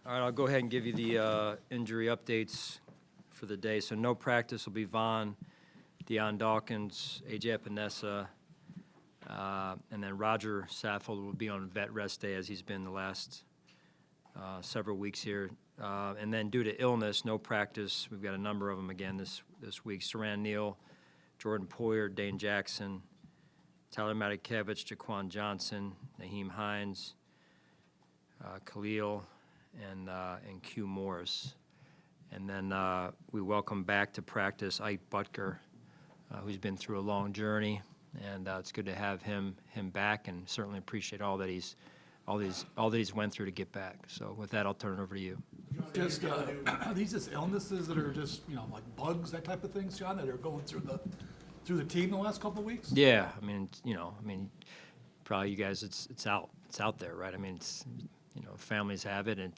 All right, I'll go ahead and give you the injury updates for the day. So no practice will be Vaughn, Deion Dawkins, A.J. Epinesa, and then Roger Saffold will be on vet rest day as he's been the last several weeks here. And then due to illness, no practice. We've got a number of them again this week. Saran Neal, Jordan Poyer, Dane Jackson, Tyler Matakevich, Jaquan Johnson, Naheem Hines, Khalil, and Q Morris. And then we welcome back to practice Ike Butker, who's been through a long journey, and it's good to have him back, and certainly appreciate all that he's went through to get back. So with that, I'll turn it over to you. Just are these just illnesses that are just like bugs, that type of things, John, that are going through the team the last couple of weeks? Yeah, I mean, probably you guys, it's out there, right? I mean, it's families have it, and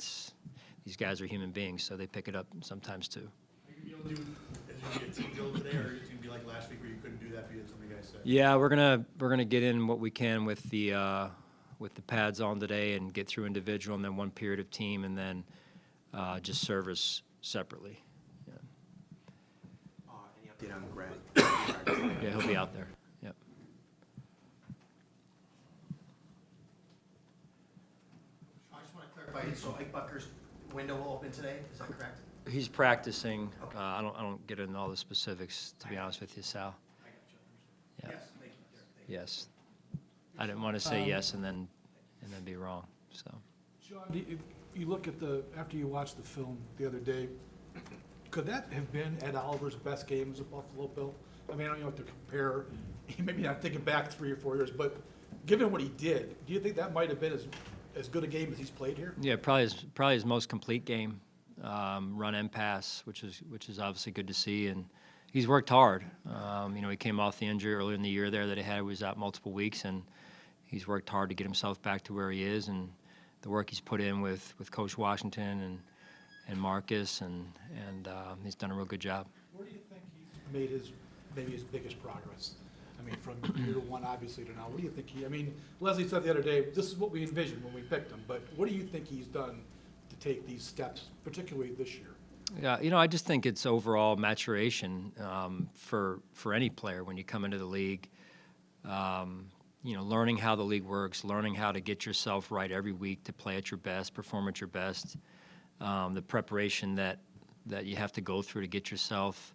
these guys are human beings, so they pick it up sometimes too. Are you going to do, is it going to be a team build today, or is it going to be like last week where you couldn't do that because some of the guys said? Yeah, we're gonna get in what we can with the pads on today and get through individual, and then one period of team, and then just service separately. Yeah. Any update on Grant? Yeah, he'll be out there. Yep. I just want to clarify, so Ike Butker's window will open today, is that correct? He's practicing. Okay. I don't get into all the specifics, to be honest with you, Sal. I got you. Yeah. Yes, thank you. Yes. I didn't want to say yes and then be wrong. So. John, you look at after you watched the film the other day, could that have been Ed Oliver's best game as a Buffalo Bill? I mean, I don't know what to compare, maybe not thinking back 3 or 4 years, but given what he did, do you think that might have been as good a game as he's played here? Yeah, probably his most complete game, run and pass, which is obviously good to see, and he's worked hard. He came off the injury earlier in the year there that he had. He was out multiple weeks, and he's worked hard to get himself back to where he is, and the work he's put in with Coach Washington and Marcus, and he's done a real good job. Where do you think he's made maybe his biggest progress? I mean, from year one, obviously, to now. What do you think Leslie said the other day, this is what we envisioned when we picked him, but what do you think he's done to take these steps, particularly this year? Yeah, I just think it's overall maturation for any player when you come into the league. Learning how the league works, learning how to get yourself right every week to play at your best, perform at your best, the preparation that you have to go through to get yourself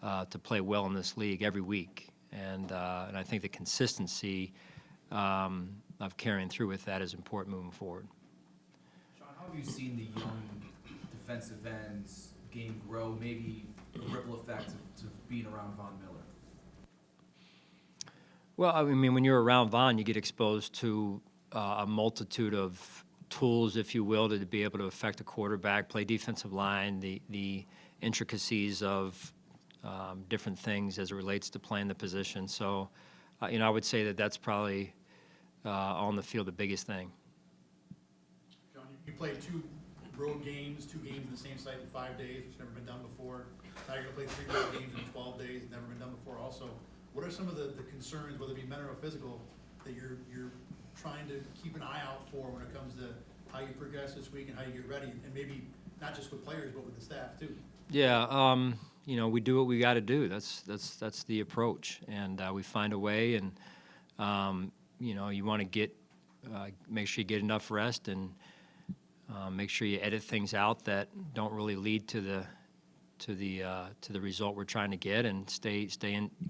to play well in this league every week. And I think the consistency of carrying through with that is important moving forward. Sean, how have you seen the young defensive ends game grow, maybe the ripple effect of being around Von Miller? Well, I mean, when you're around Von, you get exposed to a multitude of tools, if you will, to be able to affect a quarterback, play defensive line, the intricacies of different things as it relates to playing the position. So, I would say that's probably on the field the biggest thing. John, you played 2 road games, 2 games in the same site in 5 days, which never been done before. Now you're going to play 3 road games in 12 days, never been done before also. What are some of the concerns, whether it be mental or physical, that you're trying to keep an eye out for when it comes to how you progress this week and how you get ready, and maybe not just with players but with the staff too? Yeah, we do what we got to do. That's the approach, and we find a way. And you want to make sure you get enough rest, and make sure you edit things out that don't really lead to the result we're trying to get, and stay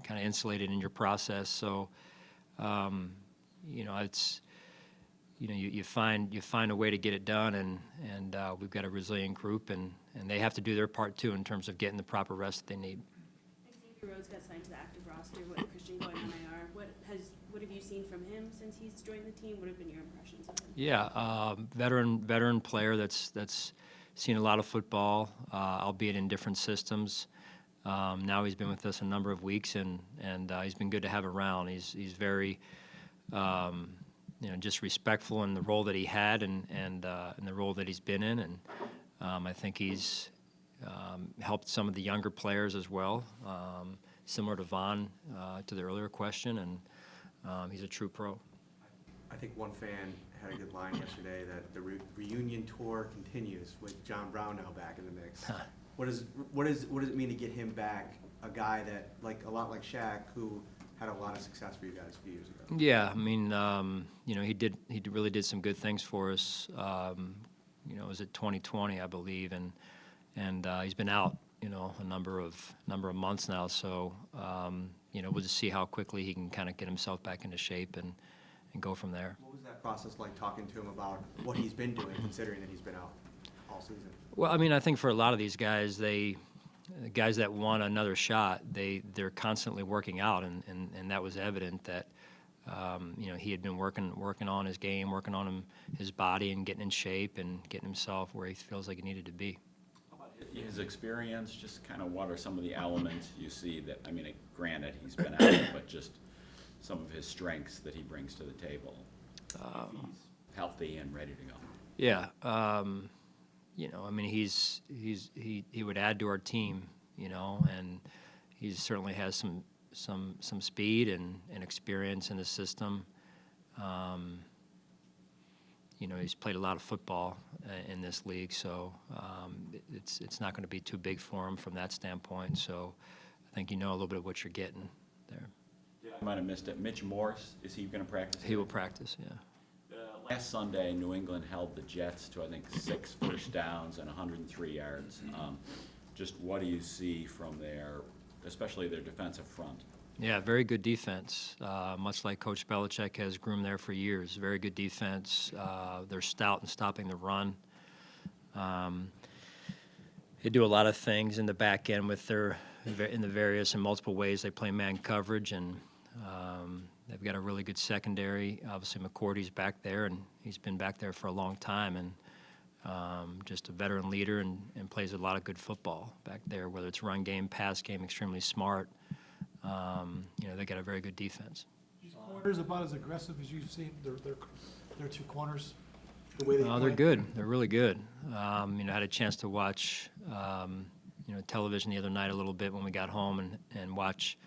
kind of insulated in your process. So, it's you find a way to get it done, and we've got a resilient group, and they have to do their part too in terms of getting the proper rest that they need. Xavier Rhodes got signed to the active roster. What Christian going on IR? What have you seen from him since he's joined the team? What have been your impressions of him? Yeah, veteran player that's seen a lot of football, albeit in different systems. Now he's been with us a number of weeks, and he's been good to have around. He's very just respectful in the role that he had and the role that he's been in, and I think he's helped some of the younger players as well, similar to Von, to the earlier question, and he's a true pro. I think one fan had a good line yesterday that the reunion tour continues with John Brown now back in the mix. What does it mean to get him back? A guy that a lot like Shaq, who had a lot of success for you guys a few years ago. Yeah, I mean, he really did some good things for us. It was at 2020, I believe, and he's been out, a number of months now. So, we'll just see how quickly he can kind of get himself back into shape and go from there. What was that process like, talking to him about what he's been doing, considering that he's been out all season? Well, I mean, I think for a lot of these guys, the guys that want another shot, they're constantly working out, and that was evident that he had been working on his game, working on his body, and getting in shape and getting himself where he feels like he needed to be. His experience, just kind of what are some of the elements you see that, I mean, granted, he's been out, but just some of his strengths that he brings to the table. If he's healthy and ready to go. Yeah, I mean, he would add to our team, and he certainly has some speed and experience in the system. He's played a lot of football in this league, so it's not going to be too big for him from that standpoint. So I think a little bit of what you're getting there. Yeah, I might have missed it. Mitch Morse, is he going to practice? He will practice, yeah. Last Sunday, New England held the Jets to, I think, 6 first downs and 103 yards. Just what do you see from there, especially their defensive front? Yeah, very good defense, much like Coach Belichick has groomed there for years. Very good defense. They're stout in stopping the run. They do a lot of things in the back end with in the various and multiple ways they play man coverage, and they've got a really good secondary. Obviously, McCourty's back there, and he's been back there for a long time, and just a veteran leader and plays a lot of good football back there, whether it's run game, pass game, extremely smart. They got a very good defense. These corners about as aggressive as you've seen. They're two corners. The way they They're play. good. They're really good. I had a chance to watch, television the other night a little bit when we got home and watch,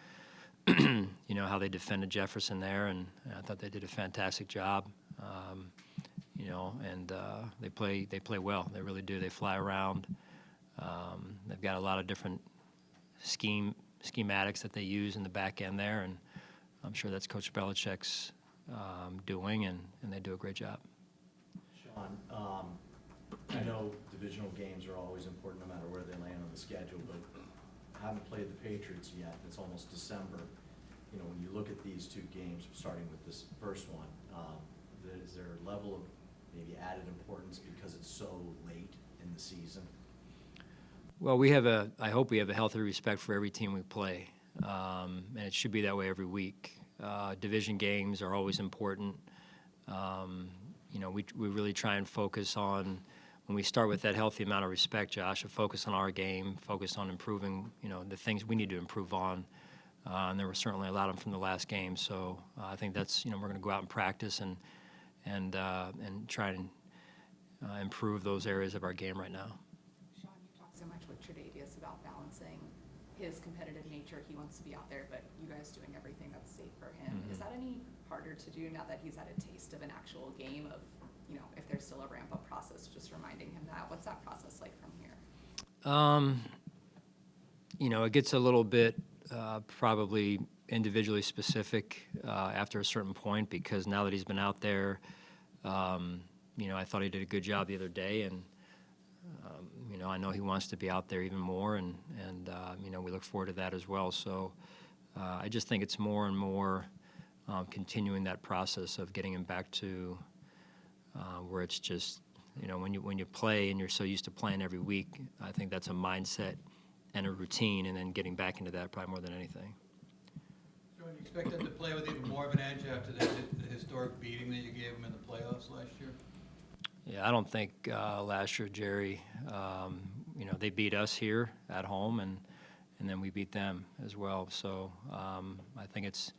how they defended Jefferson there, and I thought they did a fantastic job. They play well. They really do. They fly around. They've got a lot of different schematics that they use in the back end there, and I'm sure that's Coach Belichick's doing, and they do a great job. Sean, I know divisional games are always important no matter where they land on the schedule, but haven't played the Patriots yet. It's almost December. When you look at these two games, starting with this first one, is there a level of maybe added importance because it's so late in the season? Well, I hope we have a healthy respect for every team we play, and it should be that way every week. Division games are always important. We really try and focus on, when we start with that healthy amount of respect, Josh, to focus on our game, focus on improving, the things we need to improve on. And there were certainly a lot of them from the last game. So I think that's, we're going to go out and practice and try and improve those areas of our game right now. Sean, you talk so much with Tre'Davious about balancing his competitive nature. He wants to be out there, but you guys doing everything that's safe for him. Mm-hmm. Is that any harder to do now that he's had a taste of an actual game of, if there's still a ramp-up process, just reminding him that? What's that process like from here? It gets a little bit probably individually specific after a certain point, because now that he's been out there, I thought he did a good job the other day, and I know he wants to be out there even more, and we look forward to that as well. So I just think it's more and more continuing that process of getting him back to where it's just, when you play and you're so used to playing every week, I think that's a mindset and a routine, and then getting back into that probably more than anything. John, you expect them to play with even more of an edge after the historic beating that you gave them in the playoffs last year? Yeah, I don't think last year, Jerry, they beat us here at home, and then we beat them as well. So I think it's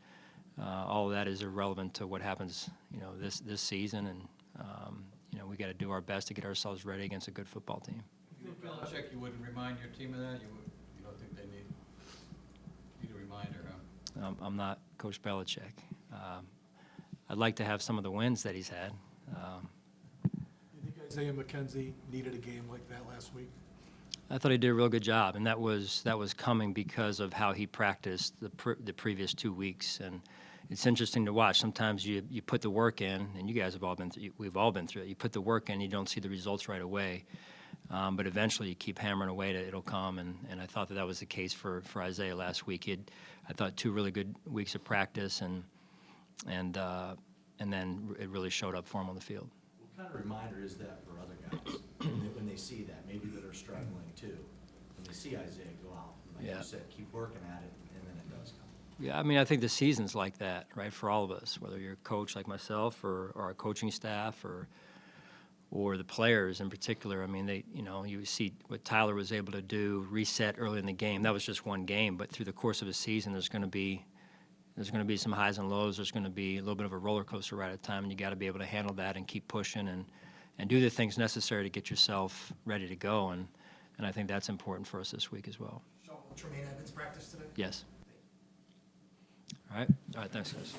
all of that is irrelevant to what happens, this season, and we got to do our best to get ourselves ready against a good football team. If you were Belichick, you wouldn't remind your team of that? You don't think they need a reminder, huh? I'm not Coach Belichick. I'd like to have some of the wins that he's had, You think Isaiah McKenzie needed a game like that last week? I thought he did a real good job, and that was coming because of how he practiced the previous 2 weeks. And it's interesting to watch. Sometimes you put the work in, and you guys have all been through, we've all been through it. You put the work in, you don't see the results right away, but eventually you keep hammering away at it, it'll come. And I thought that was the case for Isaiah last week. He had, I thought, 2 really good weeks of practice, and then it really showed up for him on the field. What kind of reminder is that for other guys, when they see that, maybe that are struggling too? When they see Isaiah go out, like Yeah. you said, keep working at it, and then it does come. Yeah, I mean, I think the season's like that, right, for all of us, whether you're a coach like myself or our coaching staff or the players in particular. I mean, you see what Tyler was able to do, reset early in the game. That was just one game, but through the course of a season, there's going to be some highs and lows. There's going to be a little bit of a roller coaster ride at a time, and you got to be able to handle that and keep pushing and do the things necessary to get yourself ready to go. And I think that's important for us this week as well. Sean, will Tremaine Evans practice today? Yes. All right, thanks, guys.